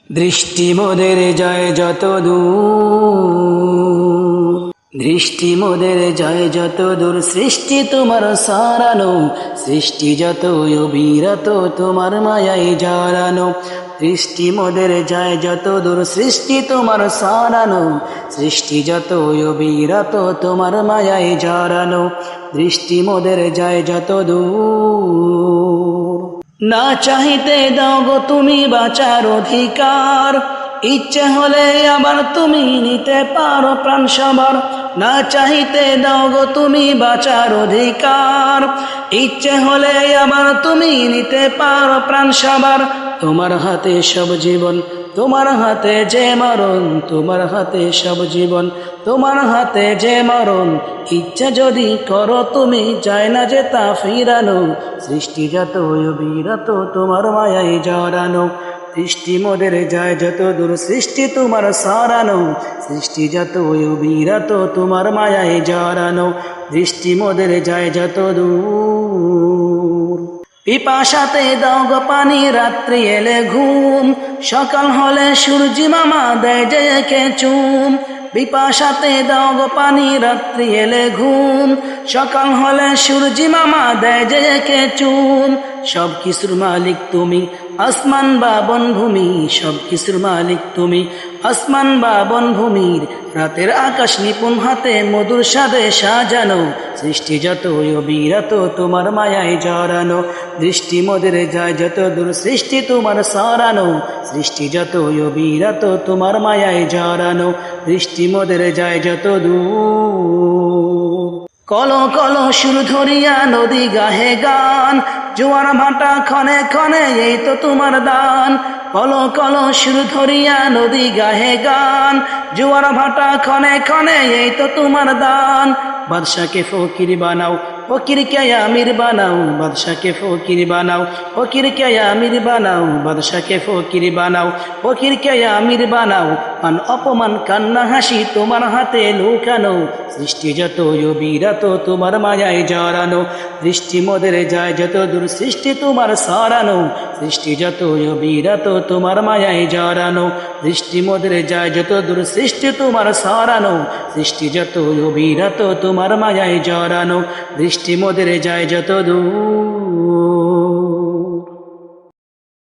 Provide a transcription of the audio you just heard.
দৃষ্টি মোদের যায় যত দূর, দৃষ্টি মোদের যায় যত দূর, সৃষ্টি তোমার সারানো, সৃষ্টি যত অবিরত তোমার মায়ায় জড়ানো। দৃষ্টি মোদের যায় যত দূর, সৃষ্টি তোমার সারানো, সৃষ্টি যত অবিরত তোমার মায়ায় জড়ানো। দৃষ্টি মোদের যায় যত দূর, না চাহিতে দাও গো তুমি বাঁচার অধিকার, ইচ্ছে হলে আবার তুমি নিতে পারো প্রাণ সবার। না চাহিতে দাও গো তুমি বাঁচার অধিকার, ইচ্ছে হলে আবার তুমি নিতে পারো প্রাণ সবার। তোমার হাতে সব জীবন, তোমার হাতে যে মরণ, তোমার হাতে সব জীবন, তোমার হাতে যে মরণ। ইচ্ছা যদি করো তুমি, যায় না যে তা ফিরানো। সৃষ্টি যত অবিরত তোমার মায়ায় জড়ানো। দৃষ্টি মোদের যায় যত দূর, সৃষ্টি তোমার সারানো, সৃষ্টি যত অবিরত তোমার মায়ায় জড়ানো। দৃষ্টি মোদের যায় যত দূর, পিপাসাতে দাও গো পানি, রাত্রি এলে ঘুম, সকাল হলে সূর্যি মামা দেয় যে একে চুম। পিপাসাতে দাও গো পানি, রাত্রি এলে ঘুম, সকাল হলে সূর্যি মামা দেয় যে একে চুম। সব কিছুর মালিক তুমি, আসমান বা বনভূমি, সব কিছুর মালিক তুমি, আসমান বা বনভূমির। রাতের আকাশ নিপুণ হাতে মধুর স্বাদে সাজানো, সৃষ্টি যত অবিরত তোমার মায়ায় জড়ানো। দৃষ্টি মোদের যায় যত দূর, সৃষ্টি তোমার সারানো, সৃষ্টি যত অবিরত তোমার মায়ায় জড়ানো। দৃষ্টি মোদের যায় যত দূর, কল কল সুর ধরিয়া নদী গাহে গান, জোয়ার ভাটা ক্ষণে ক্ষণে এই তো তোমার দান। কল কল সুর ধরিয়া নদী গাহে গান, জোয়ার ভাটা ক্ষণে ক্ষণে এই তো তোমার দান। বাদশাকে ফকির বানাও, ফকিরকে আমির বানাও, বাদশাকে ফকির বানাও, ফকিরকে আমির বানাও, বাদশাকে ফকির বানাও, ফকিরকে আমির বানাও। মান অপমান কান্না হাসি তোমার হাতে লুকানো, সৃষ্টি যত অবিরত তোমার মায়ায় জড়ানো। দৃষ্টি মোদের যায় যত দূর, সৃষ্টি তোমার সারানো, সৃষ্টি যত অবিরত তোমার মায়ায় জড়ানো। দৃষ্টি মোদের যায় যত দূর, সৃষ্টি তোমার সারানো, সৃষ্টি যত অবিরত তোমার মায়ায় জড়ানো। দৃষ্টি মোদের যায় যত দূর।